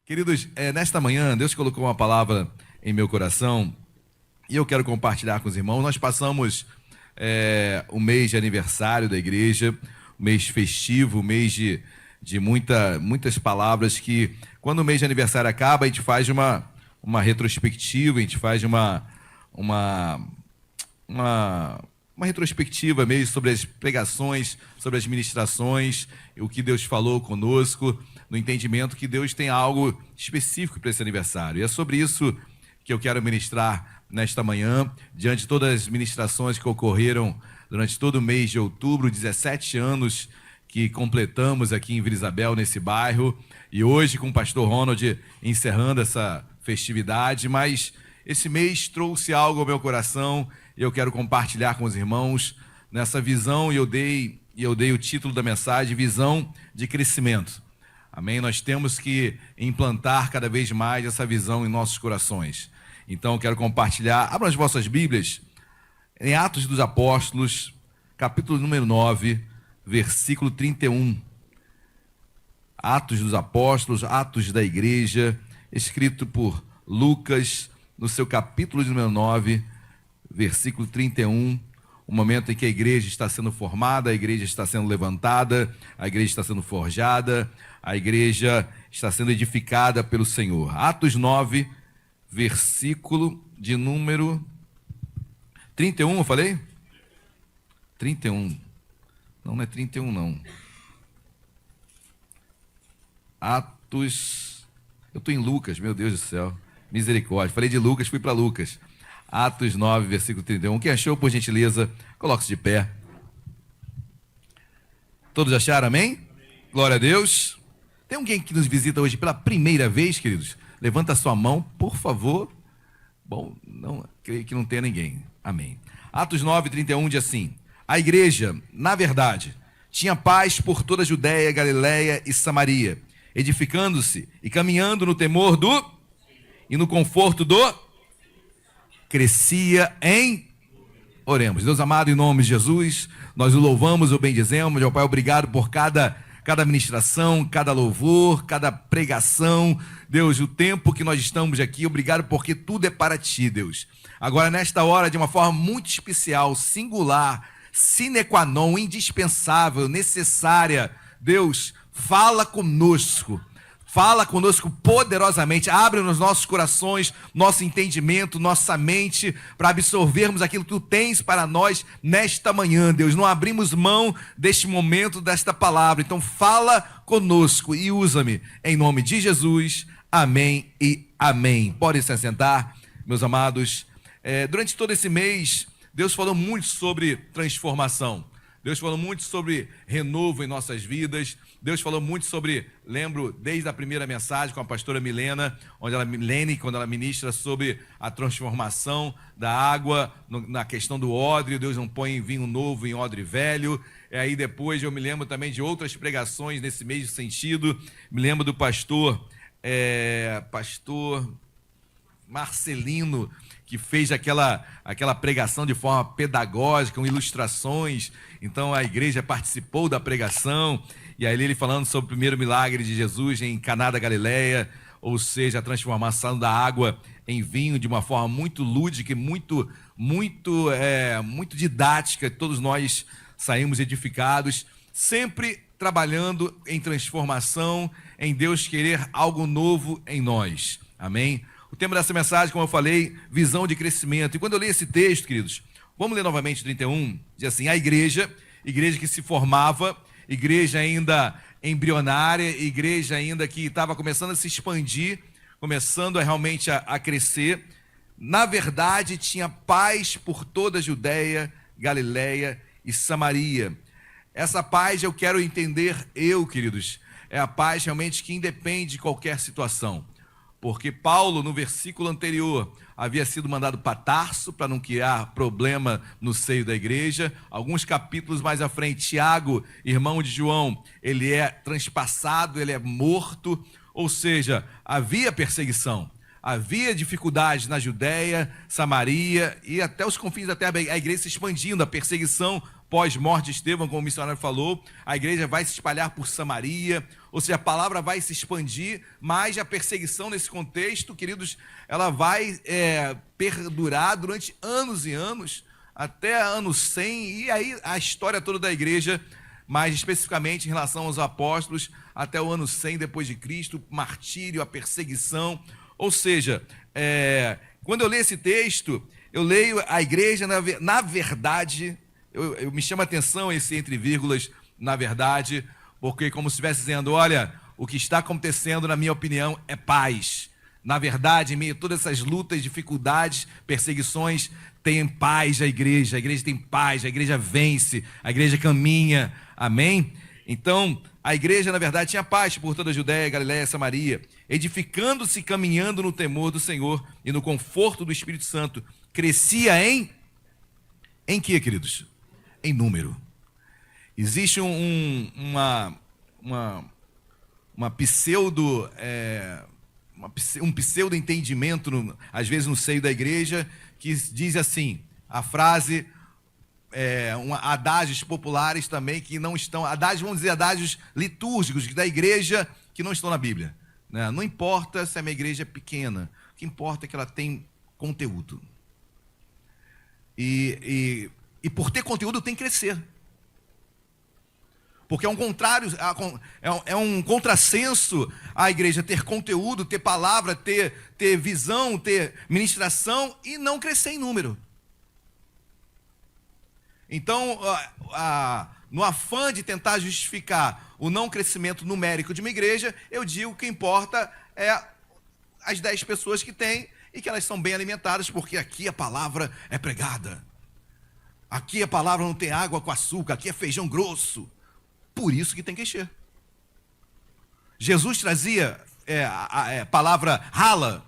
Queridos, nesta manhã, Deus colocou uma palavra em meu coração e eu quero compartilhar com os irmãos. Nós passamos o mês de aniversário da igreja, o mês festivo, o mês de muitas palavras que, quando o mês de aniversário acaba, a gente faz uma retrospectiva, a gente faz uma retrospectiva mesmo sobre as pregações, sobre as ministrações, o que Deus falou conosco, no entendimento que Deus tem algo específico para esse aniversário. E é sobre isso que eu quero ministrar nesta manhã, diante de todas as ministrações que ocorreram durante todo o mês de outubro, 17 anos que completamos aqui em Vila Isabel, nesse bairro, e hoje com o pastor Ronald encerrando essa festividade, mas esse mês trouxe algo ao meu coração e eu quero compartilhar com os irmãos nessa visão, e eu dei o título da mensagem, Visão de Crescimento. Amém? Nós temos que implantar cada vez mais essa visão em nossos corações. Então eu quero compartilhar, abram as vossas Bíblias, em Atos dos Apóstolos, capítulo número 9, versículo 31. Atos dos Apóstolos, Atos da Igreja, escrito por Lucas, no seu capítulo número 9, versículo 31, o momento em que a igreja está sendo formada, a igreja está sendo levantada, a igreja está sendo forjada, a igreja está sendo edificada pelo Senhor. Atos 9, versículo de número 31, eu falei? 31. Não é 31, não. Atos... Eu estou em Lucas, meu Deus do céu. Misericórdia. Falei de Lucas, fui para Lucas. Atos 9, versículo 31. Quem achou, por gentileza, coloque-se de pé. Todos acharam, amém? Glória a Deus. Tem alguém que nos visita hoje pela primeira vez, queridos? Levanta a sua mão, por favor. Bom, não, creio que não tenha ninguém. Amém. Atos 9, 31 diz assim: a igreja, na verdade, tinha paz por toda a Judéia, Galiléia e Samaria, edificando-se e caminhando no temor e no conforto crescia em... Oremos. Deus amado, em nome de Jesus, nós o louvamos, o bendizemos. Meu Pai, obrigado por cada ministração, cada louvor, cada pregação. Deus, o tempo que nós estamos aqui, obrigado porque tudo é para Ti, Deus. Agora, nesta hora, de uma forma muito especial, singular, sine qua non, indispensável, necessária, Deus, fala conosco. Fala conosco poderosamente, abre nos nossos corações, nosso entendimento, nossa mente, para absorvermos aquilo que Tu tens para nós nesta manhã, Deus. Não abrimos mão deste momento, desta palavra. Então fala conosco e usa-me, em nome de Jesus. Amém e amém. Podem se assentar, meus amados. Durante todo esse mês, Deus falou muito sobre transformação. Deus falou muito sobre renovo em nossas vidas. Deus falou muito sobre, lembro, desde a primeira mensagem com a pastora Milene, quando ela ministra sobre a transformação da água, na questão do odre. Deus não põe vinho novo em odre velho. E aí depois eu me lembro também de outras pregações nesse mesmo sentido. Me lembro do pastor Marcelino, que fez aquela pregação de forma pedagógica, com ilustrações. Então a igreja participou da pregação, e aí ele falando sobre o primeiro milagre de Jesus em Caná da Galileia, ou seja, a transformação da água em vinho de uma forma muito lúdica e muito didática. Todos nós saímos edificados, sempre trabalhando em transformação, em Deus querer algo novo em nós. Amém? O tema dessa mensagem, como eu falei, visão de crescimento. E quando eu li esse texto, queridos, vamos ler novamente o 31, diz assim: a igreja que se formava, igreja ainda embrionária, igreja ainda que estava começando a se expandir, começando realmente a crescer, na verdade tinha paz por toda a Judéia, Galiléia e Samaria. Essa paz eu quero entender, queridos, é a paz realmente que independe de qualquer situação. Porque Paulo, no versículo anterior, havia sido mandado para Tarso, para não criar problema no seio da igreja. Alguns capítulos mais à frente, Tiago, irmão de João, ele é transpassado, ele é morto. Ou seja, havia perseguição, havia dificuldades na Judéia, Samaria e até os confins da terra, a igreja se expandindo, a perseguição pós-morte de Estevão, como o missionário falou, a igreja vai se espalhar por Samaria, ou seja, a palavra vai se expandir, mas a perseguição nesse contexto, queridos, ela vai perdurar durante anos e anos, até ano 100, e aí a história toda da igreja, mais especificamente em relação aos apóstolos, até o ano 100 depois de Cristo, martírio, a perseguição. Ou seja, quando eu leio esse texto, eu leio a igreja, na verdade, eu me chama a atenção esse entre vírgulas, na verdade, porque como se estivesse dizendo, olha, o que está acontecendo, na minha opinião, é paz. Na verdade, em meio a todas essas lutas, dificuldades, perseguições, tem paz a igreja tem paz, a igreja vence, a igreja caminha, amém? Então, a igreja, na verdade, tinha paz por toda a Judéia, Galiléia, Samaria, edificando-se e caminhando no temor do Senhor e no conforto do Espírito Santo. Crescia em quê, queridos? Em número. Existe um pseudo entendimento, às vezes no seio da igreja, que diz assim, a frase, adágios populares também que não estão, adágios, vamos dizer, adágios litúrgicos da igreja que não estão na Bíblia, né? Não importa se a minha igreja é pequena, o que importa é que ela tem conteúdo. E por ter conteúdo tem que crescer. Porque é um contrário, é um contrassenso a igreja ter conteúdo, ter palavra, ter visão, ter ministração e não crescer em número. Então, no afã de tentar justificar o não crescimento numérico de uma igreja, eu digo que o que importa é as 10 pessoas que tem e que elas são bem alimentadas, porque aqui a palavra é pregada. Aqui a palavra não tem água com açúcar, aqui é feijão grosso. Por isso que tem que encher. Jesus trazia a palavra rala.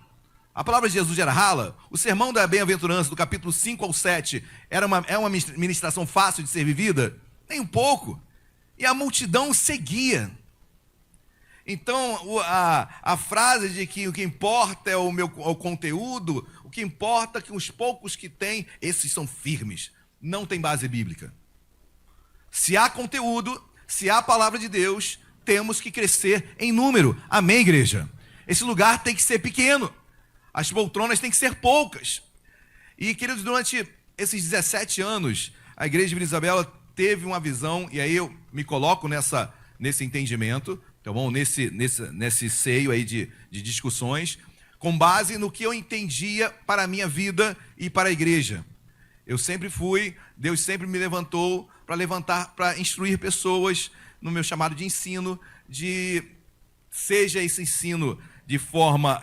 A palavra de Jesus era rala. O sermão da bem-aventurança, do capítulo 5 ao 7, é uma ministração fácil de ser vivida? Nem um pouco. E a multidão seguia. Então, a frase de que o que importa é o conteúdo, o que importa é que os poucos que têm, esses são firmes. Não tem base bíblica. Se há conteúdo, se há a palavra de Deus, temos que crescer em número. Amém, igreja? Esse lugar tem que ser pequeno. As poltronas têm que ser poucas. E, queridos, durante esses 17 anos, a igreja de Vila Isabel teve uma visão, e aí eu me coloco nesse entendimento, tá bom? Nesse seio aí de discussões, com base no que eu entendia para a minha vida e para a igreja. Eu sempre fui, Deus sempre me levantou para instruir pessoas no meu chamado de ensino, seja esse ensino de forma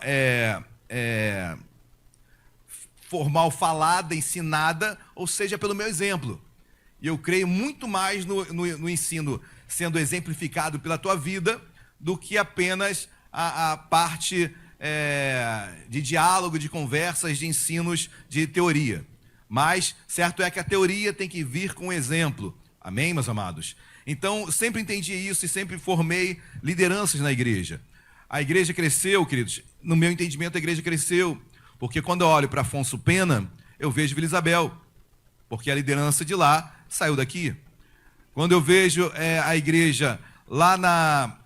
formal, falada, ensinada, ou seja, pelo meu exemplo. E eu creio muito mais no ensino sendo exemplificado pela tua vida do que apenas a parte de diálogo, de conversas, de ensinos de teoria. Mas certo é que a teoria tem que vir com exemplo. Amém, meus amados? Então, sempre entendi isso e sempre formei lideranças na igreja. A igreja cresceu, queridos. No meu entendimento, a igreja cresceu. Porque quando eu olho para Afonso Pena, eu vejo Vila Isabel. Porque a liderança de lá saiu daqui. Quando eu vejo a igreja lá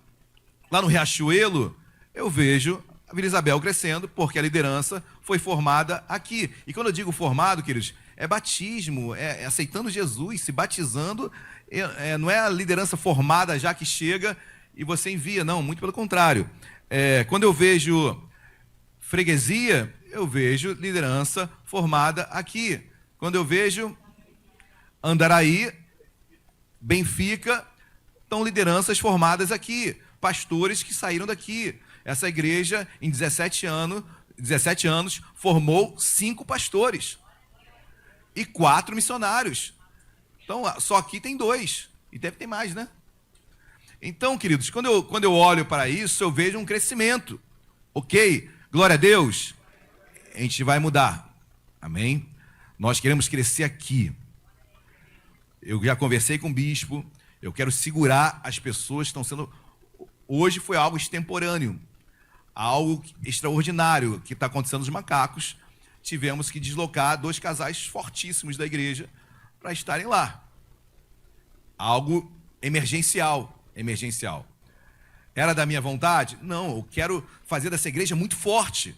no Riachuelo, eu vejo a Vila Isabel crescendo, porque a liderança foi formada aqui. E quando eu digo formado, queridos, é batismo, é aceitando Jesus, se batizando. Não é a liderança formada já que chega e você envia, não, muito pelo contrário. Quando eu vejo freguesia, eu vejo liderança formada aqui. Quando eu vejo Andaraí, Benfica, estão lideranças formadas aqui, pastores que saíram daqui. Essa igreja, em 17 anos, formou 5 pastores e 4 missionários. Então, só aqui tem 2, e deve ter mais, né? Então, queridos, quando eu olho para isso, eu vejo um crescimento. Ok? Glória a Deus. A gente vai mudar. Amém? Nós queremos crescer aqui. Eu já conversei com o bispo, eu quero segurar as pessoas que estão sendo... Hoje foi algo extemporâneo, algo extraordinário que está acontecendo nos macacos. Tivemos que deslocar 2 casais fortíssimos da igreja para estarem lá. algo emergencial. Era da minha vontade? Não, eu quero fazer dessa igreja muito forte,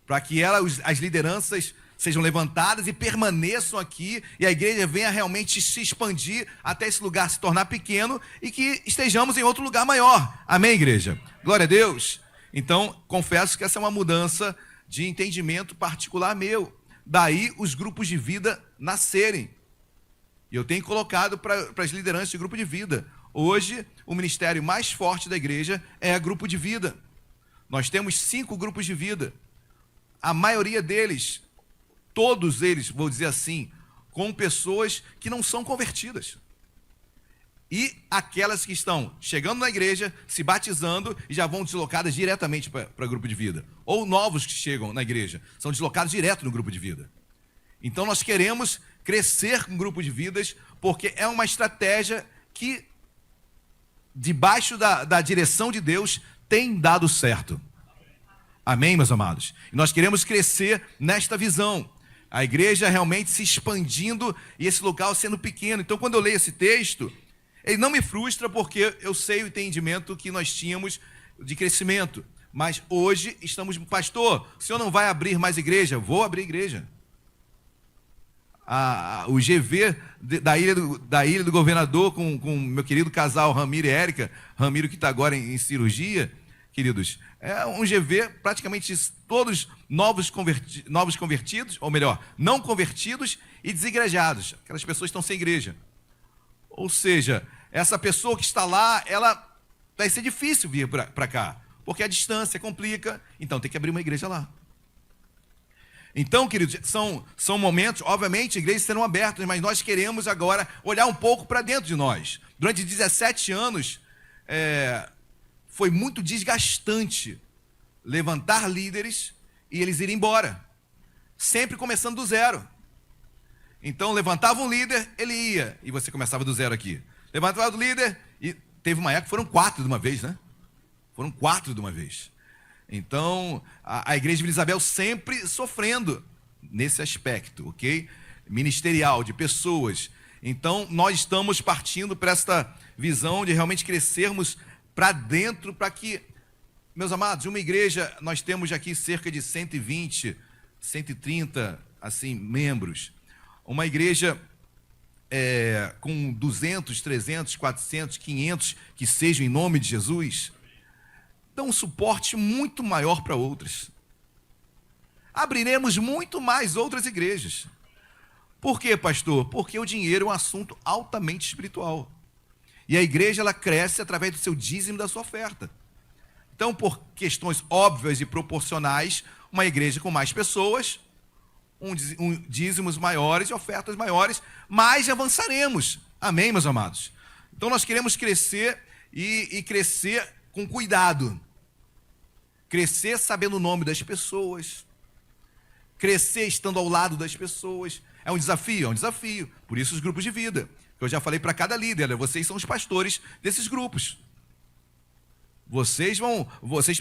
para que as lideranças sejam levantadas e permaneçam aqui, e a igreja venha realmente se expandir até esse lugar se tornar pequeno e que estejamos em outro lugar maior. Amém, igreja? Glória a Deus. Então, confesso que essa é uma mudança de entendimento particular meu. Daí os grupos de vida nascerem. E eu tenho colocado para as lideranças de grupo de vida. Hoje, o ministério mais forte da igreja é grupo de vida. Nós temos 5 grupos de vida. A maioria deles, todos eles, vou dizer assim, com pessoas que não são convertidas. E aquelas que estão chegando na igreja, se batizando e já vão deslocadas diretamente para grupo de vida. Ou novos que chegam na igreja, são deslocados direto no grupo de vida. Então nós queremos crescer com grupo de vidas, porque é uma estratégia que, debaixo da direção de Deus, tem dado certo. Amém, meus amados? E nós queremos crescer nesta visão. A igreja realmente se expandindo e esse local sendo pequeno. Então, quando eu leio esse texto, ele não me frustra, porque eu sei o entendimento que nós tínhamos de crescimento. Mas hoje estamos... Pastor, o senhor não vai abrir mais igreja? Vou abrir igreja. O GV da Ilha do Governador, com meu querido casal Ramiro e Érica, Ramiro que está agora em cirurgia, queridos, é um GV praticamente todos novos convertidos, ou melhor, não convertidos e desigrejados. Aquelas pessoas estão sem igreja. Ou seja, essa pessoa que está lá, ela vai ser difícil vir para cá, porque a distância complica, então tem que abrir uma igreja lá. Então, queridos, são momentos, obviamente, igrejas serão abertas, mas nós queremos agora olhar um pouco para dentro de nós. Durante 17 anos, foi muito desgastante levantar líderes e eles irem embora, sempre começando do zero. Então, levantava um líder, ele ia, e você começava do zero aqui. Levantava o líder, e teve uma época que foram 4 de uma vez, né? Foram 4 de uma vez. Então, a igreja de Vila Isabel sempre sofrendo nesse aspecto, ok? Ministerial, de pessoas. Então, nós estamos partindo para esta visão de realmente crescermos para dentro, para que, meus amados, uma igreja, nós temos aqui cerca de 120, 130, assim, membros. Uma igreja com 200, 300, 400, 500, que sejam em nome de Jesus, dão um suporte muito maior para outras. Abriremos muito mais outras igrejas. Por quê, pastor? Porque o dinheiro é um assunto altamente espiritual. E a igreja, ela cresce através do seu dízimo, da sua oferta. Então, por questões óbvias e proporcionais, uma igreja com mais pessoas, dízimos maiores e ofertas maiores, mais avançaremos. Amém, meus amados? Então, nós queremos crescer e crescer com cuidado. Crescer sabendo o nome das pessoas. Crescer estando ao lado das pessoas. É um desafio? É um desafio. Por isso os grupos de vida. Eu já falei para cada líder, vocês são os pastores desses grupos. Vocês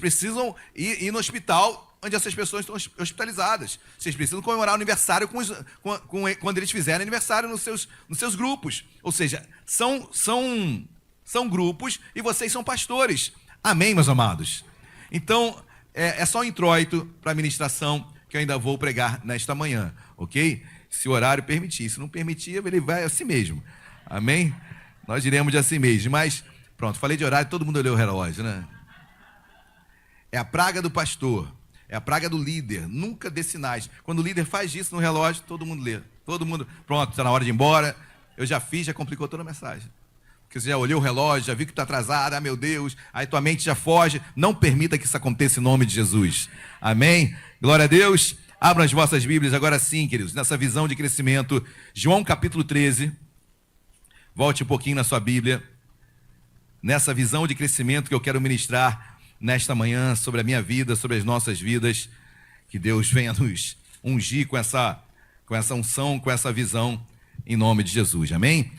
precisam ir no hospital onde essas pessoas estão hospitalizadas. Vocês precisam comemorar o aniversário quando eles fizerem aniversário nos seus grupos. Ou seja, são grupos e vocês são pastores. Amém, meus amados? Então, é só um introito para a ministração que eu ainda vou pregar nesta manhã, ok? Se o horário permitir. Se não permitir, ele vai assim mesmo. Amém? Nós iremos de assim mesmo. Mas, pronto, falei de horário, todo mundo olhou o relógio, né? É a praga do pastor, é a praga do líder. Nunca dê sinais. Quando o líder faz isso no relógio, todo mundo lê. Todo mundo, pronto, está na hora de ir embora. Eu já fiz, já complicou toda a mensagem. Porque você já olhou o relógio, já viu que está atrasado, meu Deus, aí tua mente já foge. Não permita que isso aconteça em nome de Jesus. Amém? Glória a Deus. Abram as vossas Bíblias agora sim, queridos, nessa visão de crescimento. João capítulo 13. Volte um pouquinho na sua Bíblia. Nessa visão de crescimento que eu quero ministrar nesta manhã sobre a minha vida, sobre as nossas vidas. Que Deus venha nos ungir com essa unção, com essa visão, em nome de Jesus. Amém?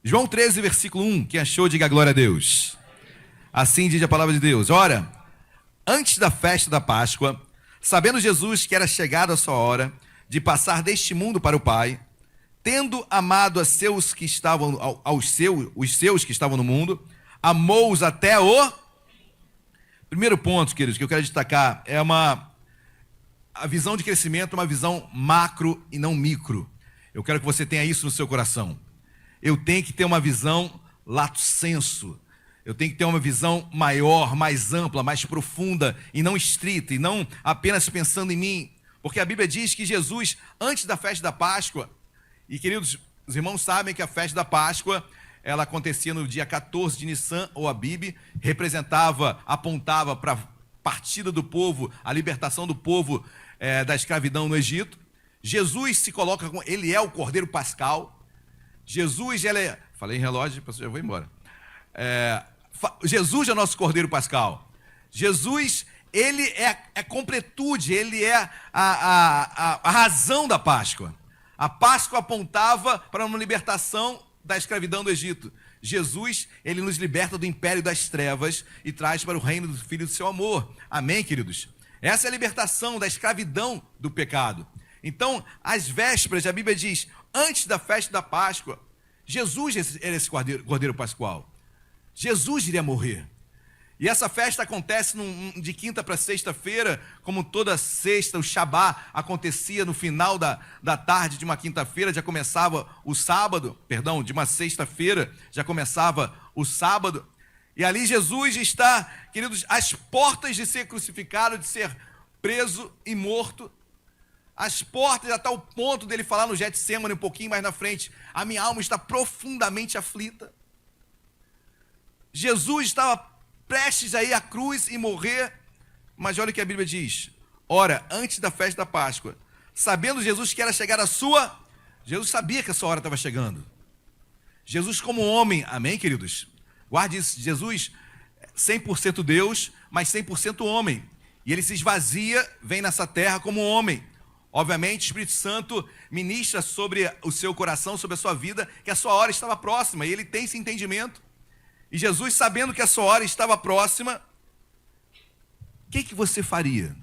João 13, versículo 1, quem achou, diga glória a Deus. Assim diz a palavra de Deus. Ora, antes da festa da Páscoa, sabendo Jesus que era chegada a sua hora de passar deste mundo para o Pai, tendo amado os seus que estavam no mundo, amou-os até o... Primeiro ponto, queridos, que eu quero destacar é a visão de crescimento, uma visão macro e não micro. Eu quero que você tenha isso no seu coração. Eu tenho que ter uma visão lato sensu. Eu tenho que ter uma visão maior, mais ampla, mais profunda e não estrita, e não apenas pensando em mim. Porque a Bíblia diz que Jesus, antes da festa da Páscoa, e queridos, os irmãos sabem que a festa da Páscoa, ela acontecia no dia 14 de Nissan, ou Abib, apontava para a partida do povo, a libertação do povo da escravidão no Egito. Jesus se coloca, ele é o Cordeiro Pascal. Jesus, falei em relógio, já vou embora. Jesus é o nosso Cordeiro Pascal. Jesus, ele é completude, ele é a razão da Páscoa. A Páscoa apontava para uma libertação da escravidão do Egito. Jesus, ele nos liberta do império das trevas e traz para o reino do Filho do seu amor. Amém, queridos? Essa é a libertação da escravidão do pecado. Então, às vésperas, a Bíblia diz, antes da festa da Páscoa, Jesus era esse Cordeiro Pascual. Jesus iria morrer. E essa festa acontece de quinta para sexta-feira, como toda sexta, o Shabá acontecia no final da tarde de uma quinta-feira, já começava o sábado, de uma sexta-feira, já começava o sábado. E ali Jesus está, queridos, às portas de ser crucificado, de ser preso e morto. Às portas, até o ponto dele falar no Getsemane um pouquinho mais na frente, a minha alma está profundamente aflita. Jesus estava prestes a ir à cruz e morrer, mas olha o que a Bíblia diz. Ora, antes da festa da Páscoa, sabendo Jesus que era chegar a sua... Jesus sabia que a sua hora estava chegando. Jesus como homem, amém, queridos? Guarde isso, Jesus 100% Deus, mas 100% homem. E ele se esvazia, vem nessa terra como homem. Obviamente, o Espírito Santo ministra sobre o seu coração, sobre a sua vida, que a sua hora estava próxima, e ele tem esse entendimento. E Jesus, sabendo que a sua hora estava próxima, o que você faria?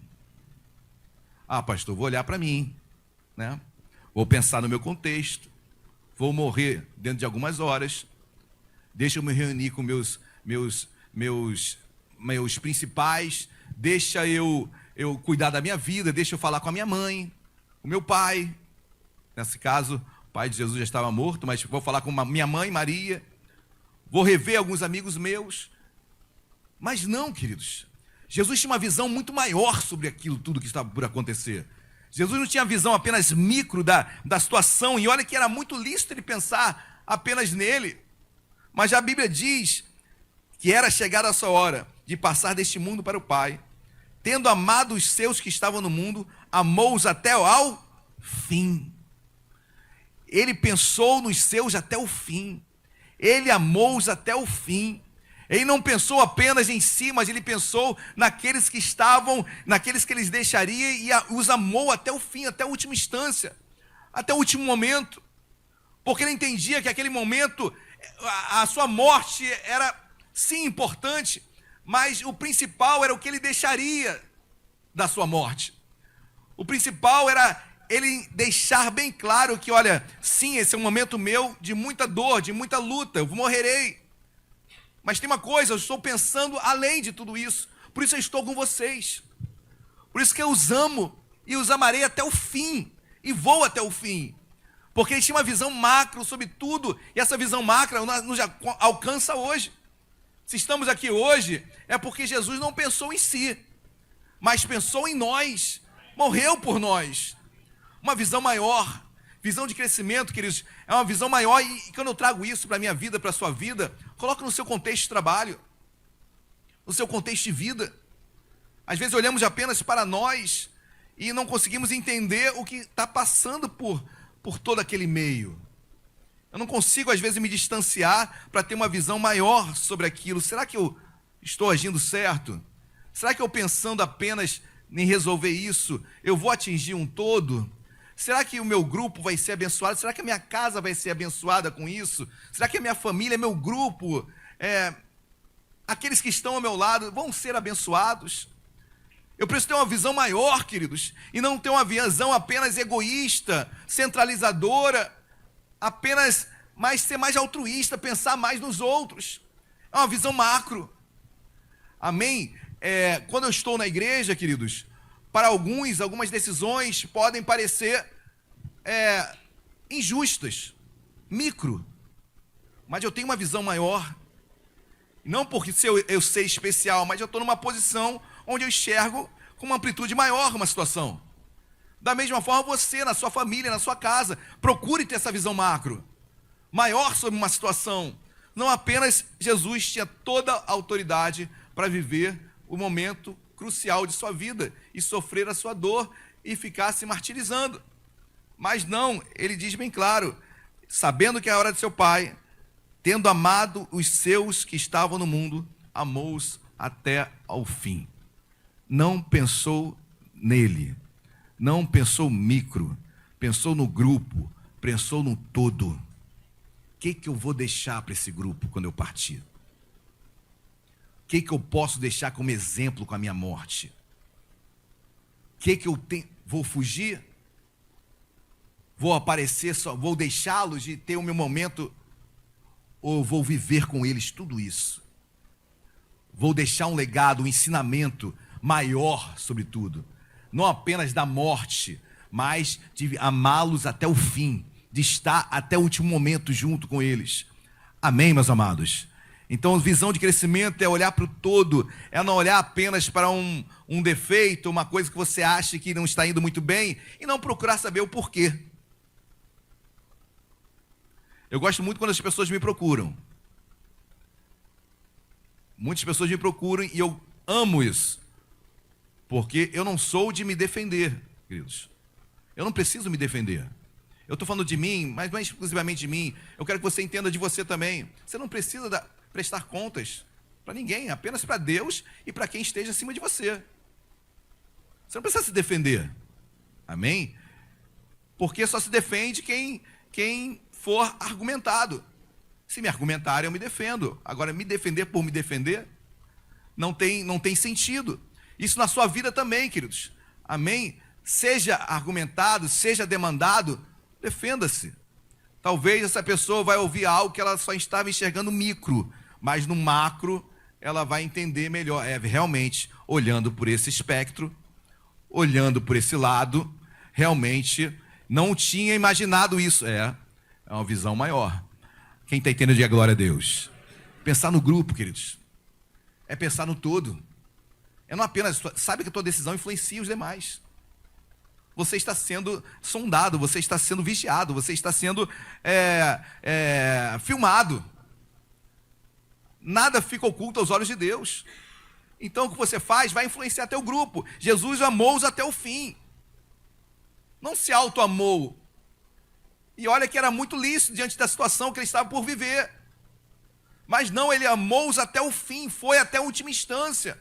Ah, pastor, vou olhar para mim, né? Vou pensar no meu contexto, vou morrer dentro de algumas horas, deixa eu me reunir com meus principais, deixa eu cuidar da minha vida, deixa eu falar com a minha mãe, com o meu pai. Nesse caso, o pai de Jesus já estava morto, mas vou falar com a minha mãe, Maria. Vou rever alguns amigos meus. Mas não, queridos. Jesus tinha uma visão muito maior sobre aquilo tudo que estava por acontecer. Jesus não tinha visão apenas micro da situação. E olha que era muito lícito ele pensar apenas nele. Mas já a Bíblia diz que era chegada a sua hora de passar deste mundo para o Pai. Tendo amado os seus que estavam no mundo, amou-os até ao fim. Ele pensou nos seus até o fim. Ele amou-os até o fim. Ele não pensou apenas em si, mas ele pensou naqueles que estavam, naqueles que eles deixaria, e os amou até o fim, até a última instância, até o último momento. Porque ele entendia que aquele momento, a sua morte era sim importante, mas o principal era o que ele deixaria da sua morte. O principal era ele deixar bem claro que, olha, sim, esse é um momento meu de muita dor, de muita luta, eu morrerei. Mas tem uma coisa, eu estou pensando além de tudo isso. Por isso eu estou com vocês. Por isso que eu os amo e os amarei até o fim. E vou até o fim. Porque ele tinha uma visão macro sobre tudo. E essa visão macro nos alcança hoje. Se estamos aqui hoje, é porque Jesus não pensou em si, mas pensou em nós. Morreu por nós. Uma visão maior. Visão de crescimento, queridos, é uma visão maior. E quando eu trago isso para a minha vida, para a sua vida, coloca no seu contexto de trabalho, no seu contexto de vida. Às vezes olhamos apenas para nós e não conseguimos entender o que está passando por todo aquele meio. Eu não consigo, às vezes, me distanciar para ter uma visão maior sobre aquilo. Será que eu estou agindo certo? Será que eu pensando apenas em resolver isso, eu vou atingir um todo? Será que o meu grupo vai ser abençoado? Será que a minha casa vai ser abençoada com isso? Será que a minha família, meu grupo, aqueles que estão ao meu lado vão ser abençoados? Eu preciso ter uma visão maior, queridos, e não ter uma visão apenas egoísta, centralizadora, apenas ser mais altruísta, pensar mais nos outros. É uma visão macro. Amém? Quando eu estou na igreja, queridos, para algumas decisões podem parecer injustas, micro, mas eu tenho uma visão maior. Não porque eu ser especial, mas eu estou numa posição onde eu enxergo com uma amplitude maior uma situação. Da mesma forma, você, na sua família, na sua casa, procure ter essa visão macro, maior sobre uma situação. Não apenas Jesus tinha toda a autoridade para viver o momento crucial de sua vida e sofrer a sua dor e ficar se martirizando. Mas não, ele diz bem claro, sabendo que é a hora de seu Pai, tendo amado os seus que estavam no mundo, amou-os até ao fim. Não pensou nele, não pensou micro, pensou no grupo, pensou no todo. O que eu vou deixar para esse grupo quando eu partir? O que eu posso deixar como exemplo com a minha morte? O que eu tenho? Vou fugir? Vou aparecer só? Vou deixá-los de ter o meu momento? Ou vou viver com eles tudo isso? Vou deixar um legado, um ensinamento maior sobre tudo. Não apenas da morte, mas de amá-los até o fim, de estar até o último momento junto com eles. Amém, meus amados? Então, visão de crescimento é olhar para o todo, é não olhar apenas para um defeito, uma coisa que você acha que não está indo muito bem, e não procurar saber o porquê. Eu gosto muito quando as pessoas me procuram. Muitas pessoas me procuram e eu amo isso. Porque eu não sou de me defender, queridos. Eu não preciso me defender. Eu estou falando de mim, mas não é exclusivamente de mim. Eu quero que você entenda de você também. Você não precisa prestar contas para ninguém, apenas para Deus e para quem esteja acima de você. Você não precisa se defender. Amém? Porque só se defende quem for argumentado. Se me argumentarem, eu me defendo. Agora, me defender por me defender não tem sentido. Isso na sua vida também, queridos. Amém? Seja argumentado, seja demandado, defenda-se. Talvez essa pessoa vai ouvir algo que ela só estava enxergando micro, mas no macro ela vai entender melhor. Realmente, olhando por esse espectro, olhando por esse lado, realmente não tinha imaginado isso. É uma visão maior. Quem está entendendo, diga glória a Deus. Pensar no grupo, queridos, é pensar no todo. É não apenas, sabe que a tua decisão influencia os demais. Você está sendo sondado, você está sendo vigiado, você está sendo filmado. Nada fica oculto aos olhos de Deus. Então o que você faz vai influenciar até o grupo. Jesus amou-os até o fim. Não se auto-amou. E olha que era muito lícito diante da situação que ele estava por viver. Mas não, ele amou-os até o fim, foi até a última instância.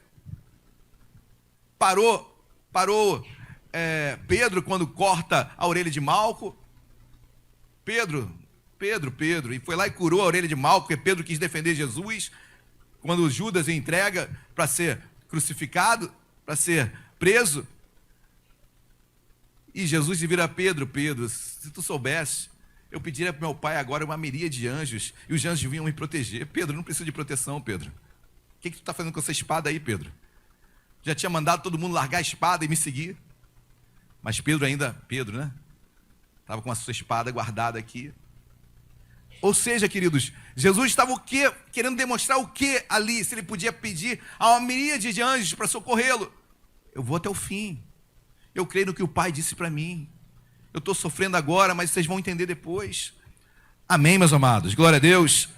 Parou Pedro quando corta a orelha de Malco. Pedro, e foi lá e curou a orelha de Malco, porque Pedro quis defender Jesus, quando Judas o entrega para ser crucificado, para ser preso. E Jesus se vira a Pedro, se tu soubesse, eu pediria para meu pai agora uma miríade de anjos, e os anjos vinham me proteger. Pedro, não precisa de proteção, Pedro. O que tu está fazendo com essa espada aí, Pedro? Já tinha mandado todo mundo largar a espada e me seguir. Mas Pedro, né? Estava com a sua espada guardada aqui. Ou seja, queridos, Jesus estava o quê? Querendo demonstrar o quê ali? Se ele podia pedir a uma miríade de anjos para socorrê-lo. Eu vou até o fim. Eu creio no que o Pai disse para mim. Eu estou sofrendo agora, mas vocês vão entender depois. Amém, meus amados? Glória a Deus.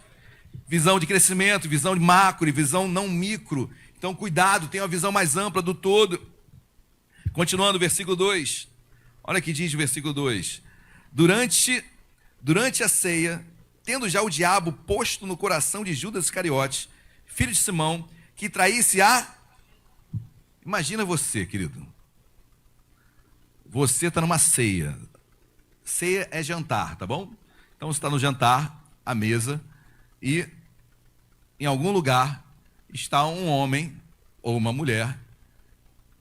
Visão de crescimento, visão de macro e visão não micro. Então, cuidado, tenha uma visão mais ampla do todo. Continuando, versículo 2. Olha o que diz o versículo 2. Durante a ceia, tendo já o diabo posto no coração de Judas Iscariotes, filho de Simão, que traísse a... Imagina você, querido. Você está numa ceia. Ceia é jantar, tá bom? Então você está no jantar, à mesa, e em algum lugar está um homem ou uma mulher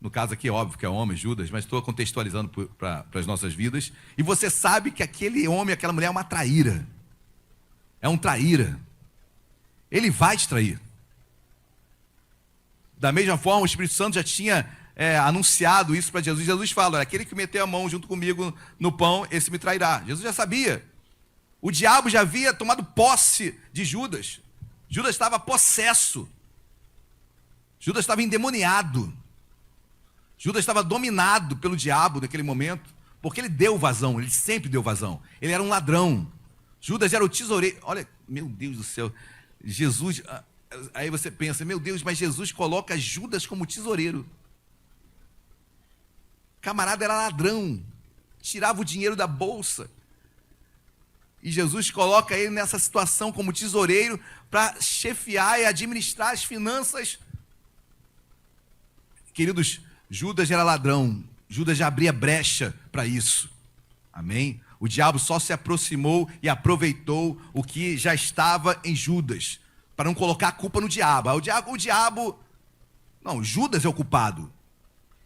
No caso aqui é óbvio que é homem, Judas, mas estou contextualizando para as nossas vidas. E você sabe que aquele homem, aquela mulher é uma traíra. É um traíra. Ele vai te trair. Da mesma forma, o Espírito Santo já tinha anunciado isso para Jesus. Jesus fala: aquele que meter a mão junto comigo no pão, esse me trairá. Jesus já sabia. O diabo já havia tomado posse de Judas. Judas estava possesso. Judas estava endemoniado. Judas estava dominado pelo diabo naquele momento, porque ele deu vazão, ele sempre deu vazão. Ele era um ladrão. Judas era o tesoureiro. Olha, meu Deus do céu. Jesus, aí você pensa, meu Deus, mas Jesus coloca Judas como tesoureiro. Camarada era ladrão, tirava o dinheiro da bolsa. E Jesus coloca ele nessa situação como tesoureiro para chefiar e administrar as finanças. Queridos, Judas era ladrão. Judas já abria brecha para isso. Amém? O diabo só se aproximou e aproveitou o que já estava em Judas, para não colocar a culpa no diabo. Não, Judas é o culpado.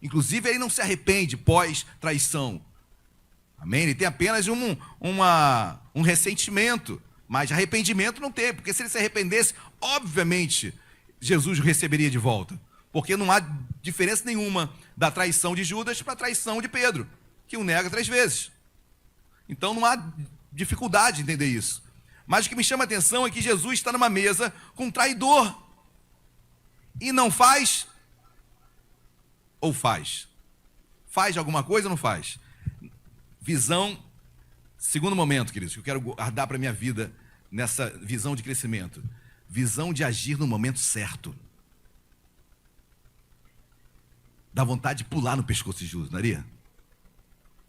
Inclusive, ele não se arrepende pós-traição. Amém? Ele tem apenas um ressentimento, mas arrependimento não tem, porque se ele se arrependesse, obviamente, Jesus o receberia de volta. Porque não há diferença nenhuma da traição de Judas para a traição de Pedro, que o nega 3 vezes. Então não há dificuldade de entender isso. Mas o que me chama a atenção é que Jesus está numa mesa com um traidor. E não faz? Ou faz? Faz alguma coisa ou não faz? Visão, segundo momento, queridos, que eu quero guardar para a minha vida, nessa visão de crescimento. Visão de agir no momento certo. Dá vontade de pular no pescoço de Judas, não daria?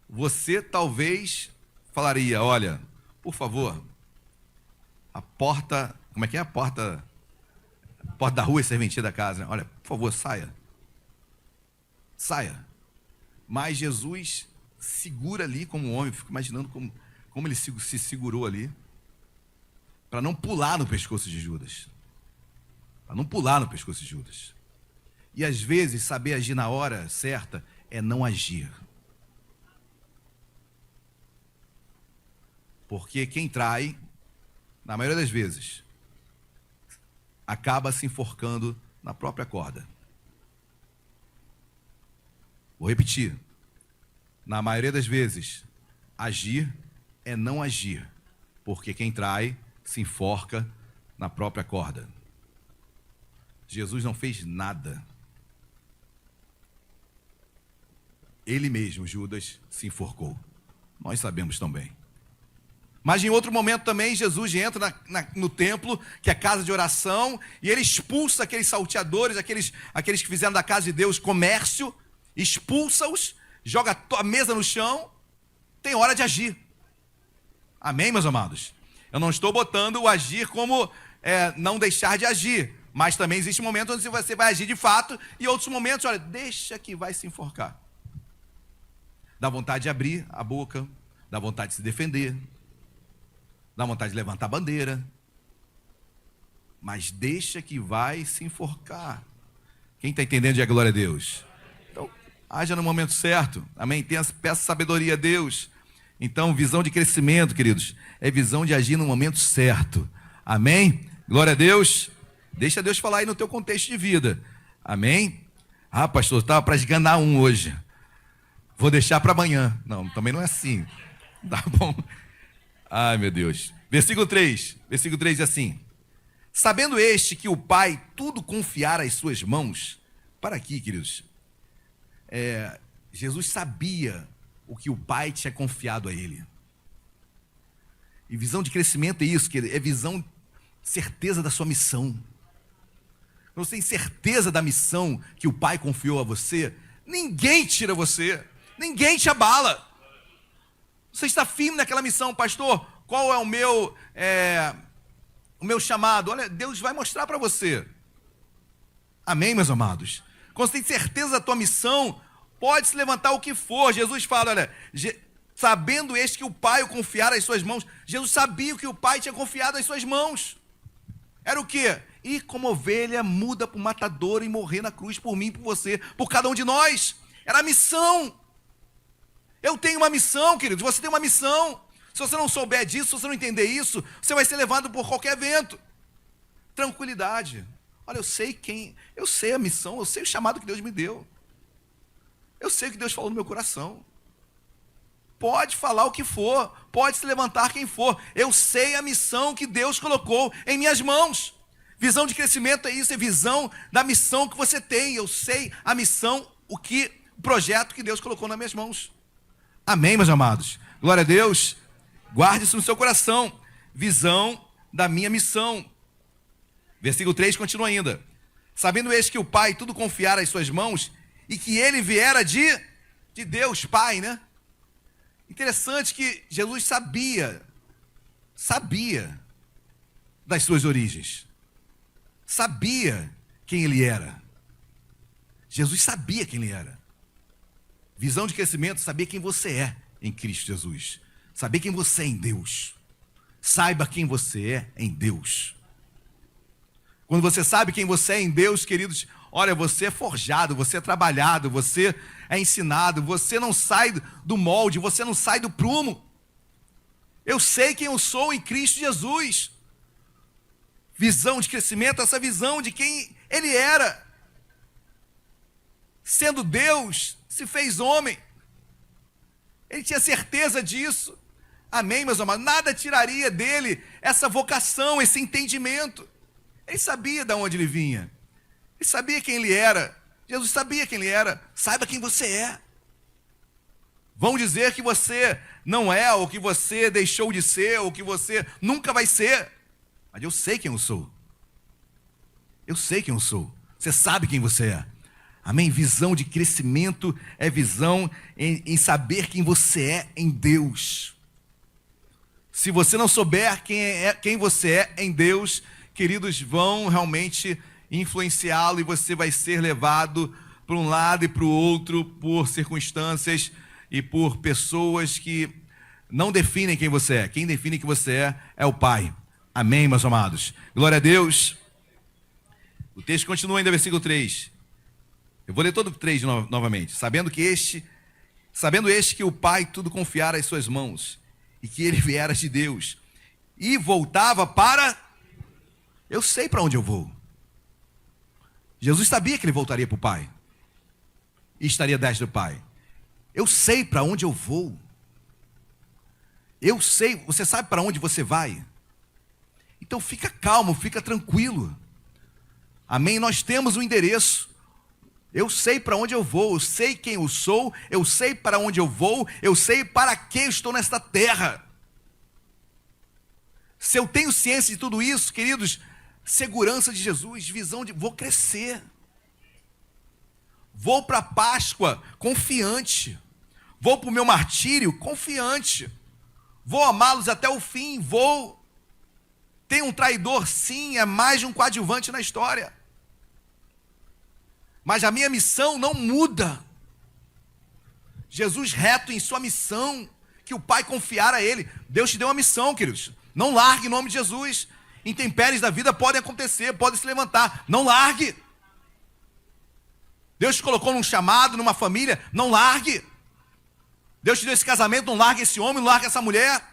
Você talvez falaria: olha, por favor, a porta, como é que é a porta? A porta da rua é serventia da casa, né? Olha, por favor, saia. Saia. Mas Jesus segura ali como homem, fico imaginando como ele se segurou ali, para não pular no pescoço de Judas. Para não pular no pescoço de Judas. E às vezes, saber agir na hora certa é não agir. Porque quem trai, na maioria das vezes, acaba se enforcando na própria corda. Vou repetir. Na maioria das vezes, agir é não agir. Porque quem trai se enforca na própria corda. Jesus não fez nada. Ele mesmo, Judas, se enforcou. Nós sabemos também. Mas em outro momento também, Jesus entra no templo, que é a casa de oração, e ele expulsa aqueles salteadores, aqueles que fizeram da casa de Deus comércio, expulsa-os, joga a mesa no chão. Tem hora de agir. Amém, meus amados? Eu não estou botando o agir como não deixar de agir, mas também existe um momento onde você vai agir de fato, e outros momentos, olha, deixa que vai se enforcar. Dá vontade de abrir a boca, dá vontade de se defender, dá vontade de levantar a bandeira, mas deixa que vai se enforcar. Quem está entendendo, diga glória a Deus. Então, haja no momento certo, amém? Peça sabedoria a Deus. Então, visão de crescimento, queridos, é visão de agir no momento certo, amém? Glória a Deus. Deixa Deus falar aí no teu contexto de vida, amém? Ah, pastor, estava para esganar hoje. Vou deixar para amanhã. Não, também não é assim. Tá bom? Ai, meu Deus. Versículo 3. Versículo 3 diz assim: sabendo este que o Pai tudo confiara às suas mãos. Para aqui, queridos. Jesus sabia o que o Pai tinha confiado a ele. E visão de crescimento é isso, querido. É visão, certeza da sua missão. Quando você tem certeza da missão que o Pai confiou a você, ninguém tira você. Ninguém te abala. Você está firme naquela missão. Pastor, qual é o meu chamado? Olha, Deus vai mostrar para você. Amém, meus amados? Quando você tem certeza da tua missão, pode se levantar o que for. Jesus fala, olha, sabendo este que o Pai o confiara às suas mãos. Jesus sabia o que o Pai tinha confiado às suas mãos. Era o quê? ir como ovelha muda para o matador e morrer na cruz por mim, por você, por cada um de nós. Era a missão. Eu tenho uma missão, queridos, você tem uma missão. Se você não souber disso, se você não entender isso, você vai ser levado por qualquer vento. Tranquilidade. Olha, eu sei a missão, eu sei o chamado que Deus me deu. Eu sei o que Deus falou no meu coração. Pode falar o que for, pode se levantar quem for. Eu sei a missão que Deus colocou em minhas mãos. Visão de crescimento é isso, é visão da missão que você tem. Eu sei a missão, o projeto que Deus colocou nas minhas mãos. Amém, meus amados? Glória a Deus. Guarde isso no seu coração. Visão da minha missão. Versículo 3 continua ainda. Sabendo este que o Pai tudo confiara às suas mãos e que ele viera de Deus, Pai, né? Interessante que Jesus sabia das suas origens. Sabia quem ele era. Jesus sabia quem ele era. Visão de crescimento, saber quem você é em Cristo Jesus. Saber quem você é em Deus. Saiba quem você é em Deus. Quando você sabe quem você é em Deus, queridos, olha, você é forjado, você é trabalhado, você é ensinado, você não sai do molde, você não sai do prumo. Eu sei quem eu sou em Cristo Jesus. Visão de crescimento, essa visão de quem ele era. Sendo Deus, se fez homem. Ele tinha certeza disso. Amém, meus amados? Nada tiraria dele essa vocação, esse entendimento. Ele sabia de onde ele vinha. Ele sabia quem ele era. Jesus sabia quem ele era. Saiba quem você é. Vão dizer que você não é, ou que você deixou de ser, ou que você nunca vai ser. Mas eu sei quem eu sou. Eu sei quem eu sou. Você sabe quem você é. Amém? Visão de crescimento é visão em saber quem você é em Deus. Se você não souber quem você é em Deus, queridos, vão realmente influenciá-lo e você vai ser levado para um lado e para o outro por circunstâncias e por pessoas que não definem quem você é. Quem define quem você é o Pai. Amém, meus amados? Glória a Deus. O texto continua ainda, versículo 3. Eu vou ler todo o 3 novamente. Sabendo este que o Pai tudo confiara às suas mãos e que ele viera de Deus e voltava para... Eu sei para onde eu vou. Jesus sabia que ele voltaria para o Pai e estaria atrás do Pai. Eu sei para onde eu vou. Eu sei, você sabe para onde você vai? Então fica calmo, fica tranquilo. Amém? Nós temos um endereço. Eu sei para onde eu vou, eu sei quem eu sou, eu sei para onde eu vou, eu sei para que estou nesta terra. Se eu tenho ciência de tudo isso, queridos, segurança de Jesus, visão de vou crescer. Vou para a Páscoa confiante. Vou para o meu martírio confiante. Vou amá-los até o fim, vou. Tem um traidor, sim, é mais de um coadjuvante na história. Mas a minha missão não muda. Jesus reto em sua missão, que o Pai confiara a ele. Deus te deu uma missão, queridos. Não largue em nome de Jesus. Intempéries da vida podem acontecer, podem se levantar. Não largue. Deus te colocou num chamado, numa família. Não largue. Deus te deu esse casamento, não largue esse homem, não largue essa mulher.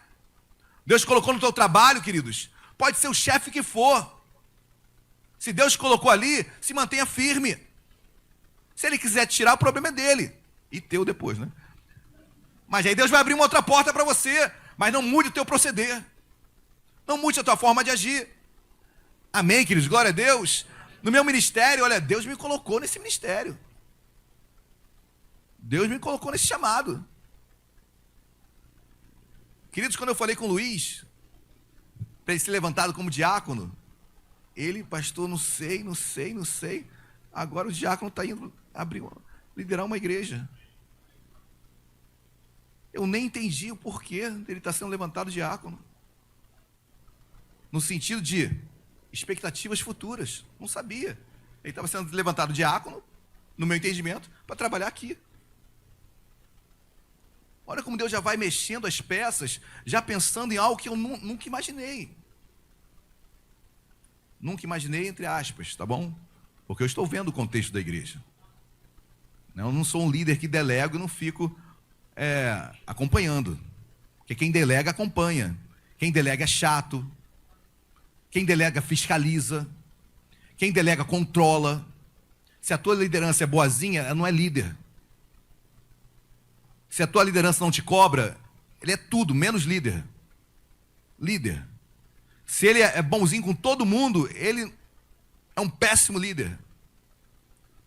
Deus te colocou no teu trabalho, queridos. Pode ser o chefe que for. Se Deus te colocou ali, se mantenha firme. Se ele quiser te tirar, o problema é dele. E teu depois, né? Mas aí Deus vai abrir uma outra porta para você. Mas não mude o teu proceder. Não mude a tua forma de agir. Amém, queridos? Glória a Deus. No meu ministério, olha, Deus me colocou nesse ministério. Deus me colocou nesse chamado. Queridos, quando eu falei com o Luiz, para ele ser levantado como diácono, ele, pastor, não sei. Agora o diácono está indo liderar uma igreja. Eu nem entendi o porquê dele estar sendo levantado diácono. No sentido de expectativas futuras. Não sabia. Ele estava sendo levantado diácono, no meu entendimento, para trabalhar aqui. Olha como Deus já vai mexendo as peças, já pensando em algo que eu nunca imaginei. Nunca imaginei, entre aspas, tá bom? Porque eu estou vendo o contexto da igreja. Eu não sou um líder que delego e não fico acompanhando. Porque quem delega, acompanha. Quem delega é chato. Quem delega, fiscaliza. Quem delega, controla. Se a tua liderança é boazinha, ela não é líder. Se a tua liderança não te cobra, ele é tudo, menos líder. Líder. Se ele é bonzinho com todo mundo, ele é um péssimo líder.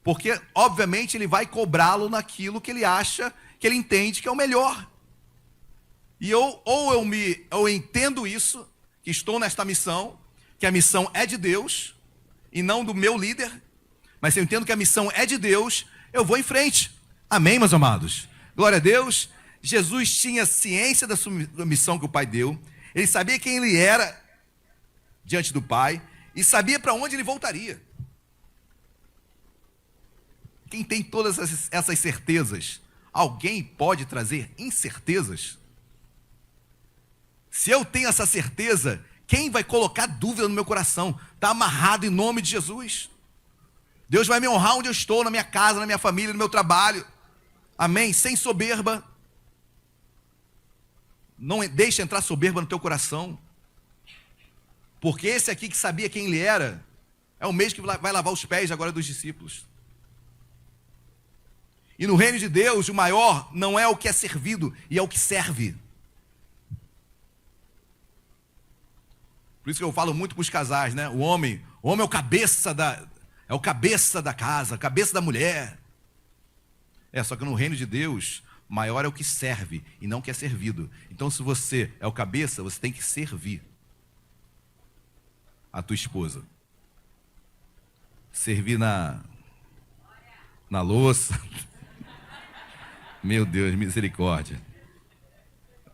Porque, obviamente, ele vai cobrá-lo naquilo que ele acha, que ele entende que é o melhor. E eu entendo isso, que estou nesta missão, que a missão é de Deus, e não do meu líder, mas se eu entendo que a missão é de Deus, eu vou em frente. Amém, meus amados? Glória a Deus. Jesus tinha ciência da sua missão que o Pai deu, ele sabia quem ele era diante do Pai, e sabia para onde ele voltaria. Quem tem todas essas certezas, alguém pode trazer incertezas? Se eu tenho essa certeza, quem vai colocar dúvida no meu coração? Está amarrado em nome de Jesus. Deus vai me honrar onde eu estou, na minha casa, na minha família, no meu trabalho. Amém? Sem soberba. Não deixe entrar soberba no teu coração. Porque esse aqui que sabia quem ele era, é o mesmo que vai lavar os pés agora dos discípulos. E no reino de Deus, o maior não é o que é servido, e é o que serve. Por isso que eu falo muito para os casais, né? O homem é o cabeça da casa, cabeça da mulher. Só que no reino de Deus, maior é o que serve e não o que é servido. Então, se você é o cabeça, você tem que servir a tua esposa. Servir na louça. Meu Deus, misericórdia.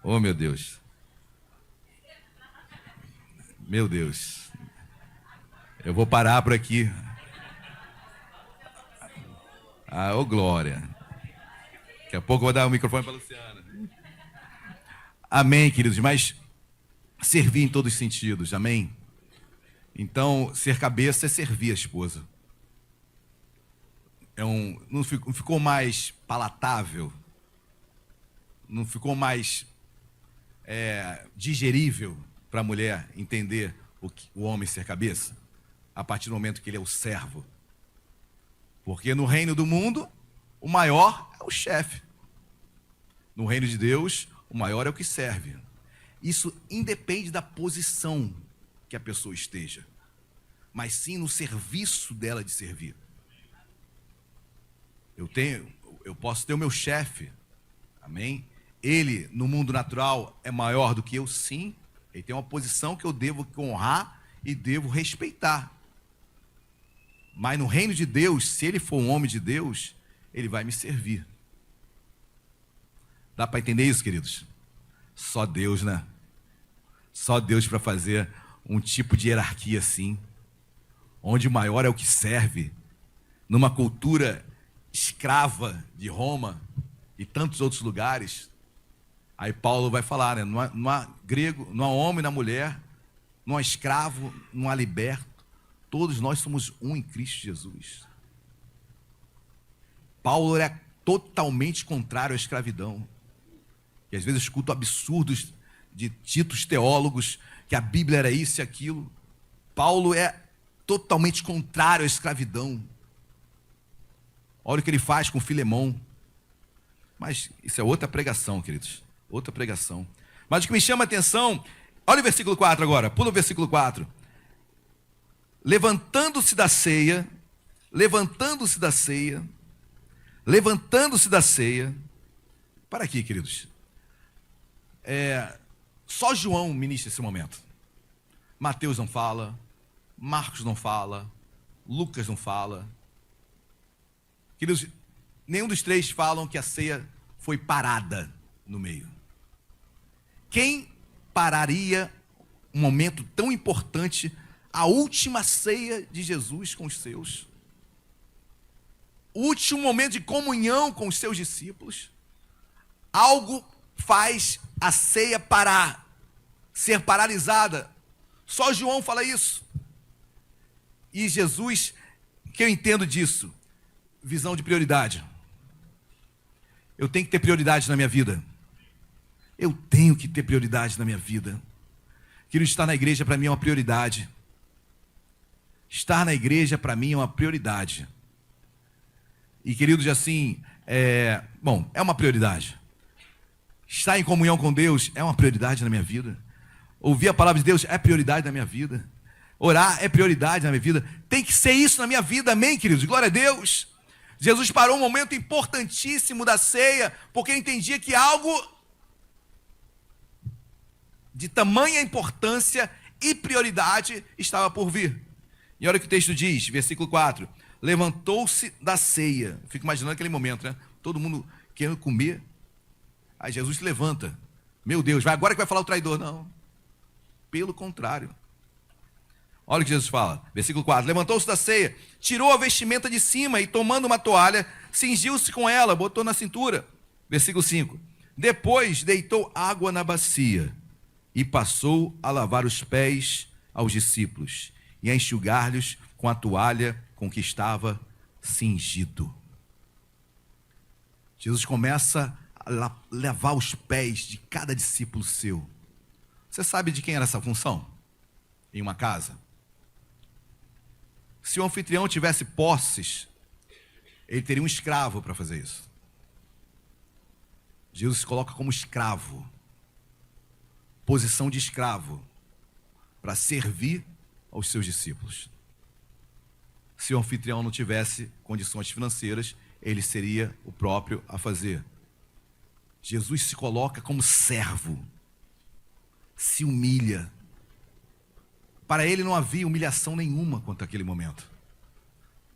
Oh, meu Deus. Meu Deus. Eu vou parar por aqui. Ô glória. Daqui a pouco eu vou dar o microfone para a Luciana. Amém, queridos. Mas servir em todos os sentidos, amém? Então, ser cabeça é servir a esposa. Não ficou mais palatável, não ficou mais digerível para a mulher entender o homem ser cabeça, a partir do momento que ele é o servo. Porque no reino do mundo, o maior é o chefe. No reino de Deus, o maior é o que serve. Isso independe da posição que a pessoa esteja, mas sim no serviço dela de servir. Eu posso ter o meu chefe, amém? Ele, no mundo natural, é maior do que eu, sim. Ele tem uma posição que eu devo honrar e devo respeitar. Mas no reino de Deus, se ele for um homem de Deus, ele vai me servir. Dá para entender isso, queridos? Só Deus, né? Só Deus para fazer um tipo de hierarquia assim, onde o maior é o que serve, numa cultura escrava de Roma e tantos outros lugares. Aí Paulo vai falar, né? Não há grego, não há homem na mulher, não há escravo, não há liberto. Todos nós somos um em Cristo Jesus. Paulo era totalmente contrário à escravidão. E às vezes eu escuto absurdos de ditos teólogos que a Bíblia era isso e aquilo. Paulo é totalmente contrário à escravidão. Olha o que ele faz com Filemão. Mas isso é outra pregação, queridos. Outra pregação. Mas o que me chama a atenção, olha o versículo 4 agora. Pula o versículo 4. Levantando-se da ceia. Para aqui, queridos. Só João ministra esse momento. Mateus não fala. Marcos não fala. Lucas não fala. Queridos, nenhum dos três falam que a ceia foi parada no meio. Quem pararia um momento tão importante, a última ceia de Jesus com os seus? O último momento de comunhão com os seus discípulos? Algo faz a ceia parar, ser paralisada. Só João fala isso. E Jesus, o que eu entendo disso? Visão de prioridade. Eu tenho que ter prioridade na minha vida. Eu tenho que ter prioridade na minha vida. Querido, estar na igreja para mim é uma prioridade. Estar na igreja para mim é uma prioridade. E queridos, assim, é uma prioridade. Estar em comunhão com Deus é uma prioridade na minha vida. Ouvir a palavra de Deus é prioridade na minha vida. Orar é prioridade na minha vida. Tem que ser isso na minha vida, amém, queridos? Glória a Deus. Jesus parou um momento importantíssimo da ceia, porque entendia que algo de tamanha importância e prioridade estava por vir. E olha o que o texto diz, versículo 4. Levantou-se da ceia. Fico imaginando aquele momento, né? Todo mundo querendo comer. Aí Jesus se levanta. Meu Deus, agora que vai falar o traidor. Não. Pelo contrário. Olha o que Jesus fala. Versículo 4. Levantou-se da ceia, tirou a vestimenta de cima e, tomando uma toalha, cingiu-se com ela, botou na cintura. Versículo 5. Depois deitou água na bacia e passou a lavar os pés aos discípulos e a enxugar-lhes com a toalha com que estava cingido. Jesus começa a lavar os pés de cada discípulo seu. Você sabe de quem era essa função? Em uma casa? Se o anfitrião tivesse posses, ele teria um escravo para fazer isso. Jesus se coloca como escravo, posição de escravo, para servir aos seus discípulos. Se o anfitrião não tivesse condições financeiras, ele seria o próprio a fazer. Jesus se coloca como servo, se humilha. Para ele não havia humilhação nenhuma quanto àquele momento.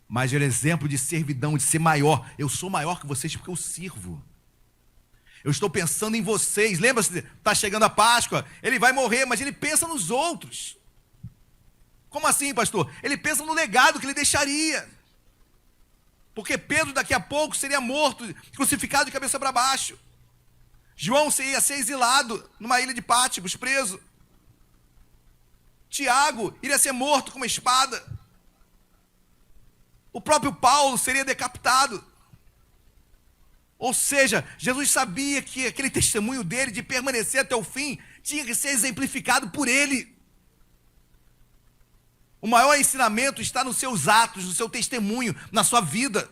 Mas era exemplo de servidão, de ser maior. Eu sou maior que vocês porque eu sirvo. Eu estou pensando em vocês. Lembra-se, está chegando a Páscoa, ele vai morrer, mas ele pensa nos outros. Como assim, pastor? Ele pensa no legado que ele deixaria. Porque Pedro daqui a pouco seria morto, crucificado de cabeça para baixo. João ia ser exilado numa ilha de Pátmos, preso. Tiago iria ser morto com uma espada. O próprio Paulo seria decapitado. Ou seja, Jesus sabia que aquele testemunho dele de permanecer até o fim tinha que ser exemplificado por ele. O maior ensinamento está nos seus atos, no seu testemunho, na sua vida,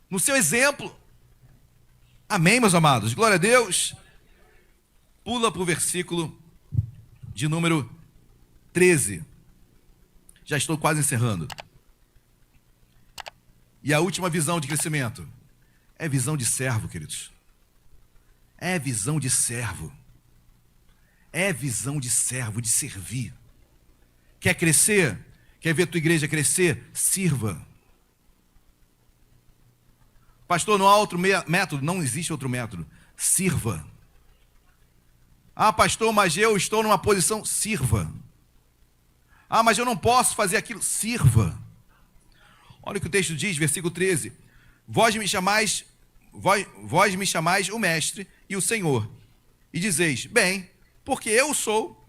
no seu exemplo. Amém, meus amados? Glória a Deus. Pula para o versículo de número 13. Já estou quase encerrando. E a última visão de crescimento é visão de servo, queridos. É visão de servo. É visão de servo, de servir. Quer crescer? Quer ver a tua igreja crescer? Sirva. Pastor, não há outro método? Não existe outro método. Sirva. Ah, pastor, mas eu estou numa posição. Sirva. Ah, mas eu não posso fazer aquilo. Sirva. Olha o que o texto diz, versículo 13. Vós me chamais o mestre e o Senhor. E dizeis, bem, porque eu sou.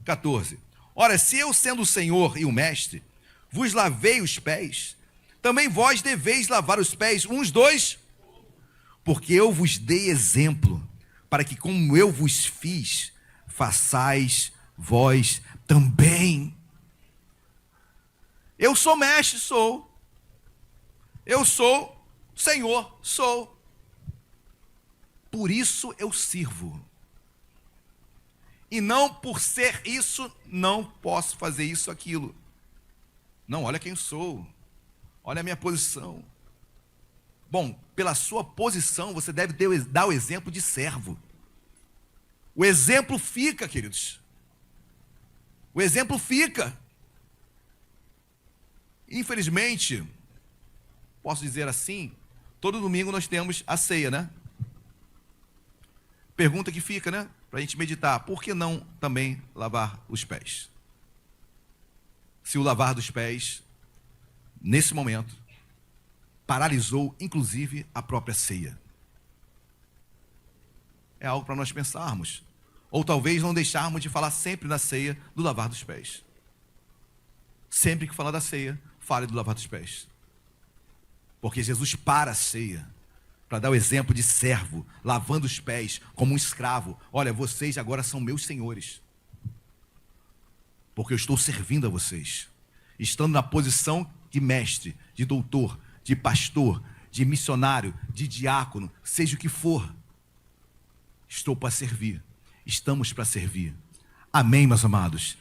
14. Ora, se eu sendo o Senhor e o mestre, vos lavei os pés, também vós deveis lavar os pés uns dois, porque eu vos dei exemplo, para que como eu vos fiz, façais vós também. Eu sou mestre, sou. Eu sou Senhor, sou. Por isso eu sirvo. E não por ser isso, não posso fazer isso, aquilo. Não, olha quem sou. Olha a minha posição. Bom, pela sua posição, você deve dar o exemplo de servo. O exemplo fica, queridos. O exemplo fica. Infelizmente, posso dizer assim, todo domingo nós temos a ceia, né? Pergunta que fica, né? Para a gente meditar, por que não também lavar os pés? Se o lavar dos pés, nesse momento, paralisou, inclusive, a própria ceia. É algo para nós pensarmos. Ou talvez não deixarmos de falar sempre na ceia do lavar dos pés. Sempre que falar da ceia, fale do lavar dos pés. Porque Jesus para a ceia para dar o exemplo de servo, lavando os pés como um escravo. Olha, vocês agora são meus senhores. Porque eu estou servindo a vocês. Estando na posição de mestre, de doutor, de pastor, de missionário, de diácono, seja o que for. Estou para servir. Estamos para servir. Amém, meus amados?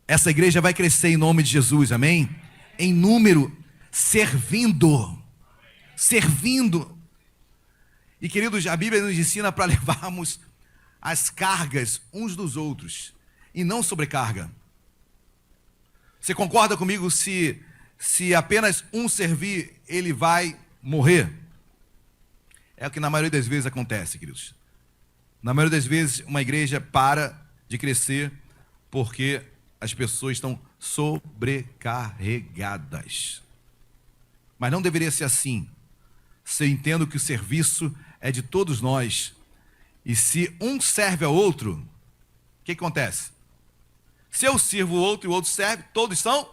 Essa igreja vai crescer em nome de Jesus, amém? Em número, servindo. Servindo. E queridos, a Bíblia nos ensina para levarmos as cargas uns dos outros e não sobrecarga. Você concorda comigo se apenas um servir, ele vai morrer? É o que na maioria das vezes acontece, queridos. Na maioria das vezes, uma igreja para de crescer porque as pessoas estão sobrecarregadas. Mas não deveria ser assim. Se eu entendo que o serviço é de todos nós, e se um serve ao outro, o que acontece? Se eu sirvo o outro e o outro serve, todos são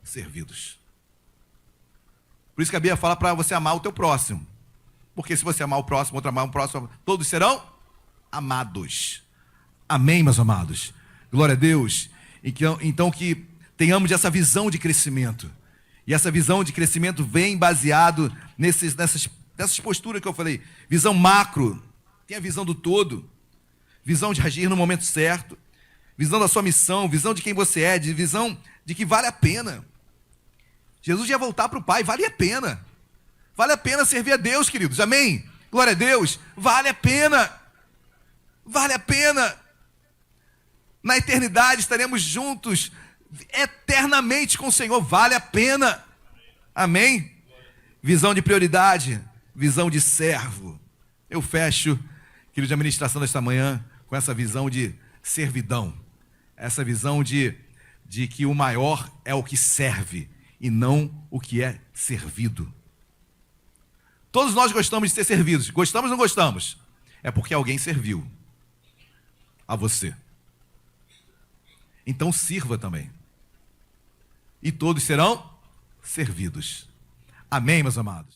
servidos. Por isso que a Bíblia fala para você amar o teu próximo. Porque se você amar o próximo, outro amar o próximo, todos serão amados. Amém, meus amados? Glória a Deus. Então que tenhamos essa visão de crescimento. E essa visão de crescimento vem baseado nessas posturas que eu falei. Visão macro, tem a visão do todo. Visão de agir no momento certo. Visão da sua missão, visão de quem você é, visão de que vale a pena. Jesus ia voltar para o Pai, vale a pena. Vale a pena servir a Deus, queridos, amém? Glória a Deus, vale a pena. Vale a pena. Na eternidade estaremos juntos eternamente com o Senhor, vale a pena. Amém? Visão de prioridade, visão de servo. Eu fecho, querido, a administração desta manhã com essa visão de servidão. Essa visão de que o maior é o que serve e não o que é servido. Todos nós gostamos de ser servidos. Gostamos ou não gostamos? É porque alguém serviu a você. Então sirva também. E todos serão servidos. Amém, meus amados?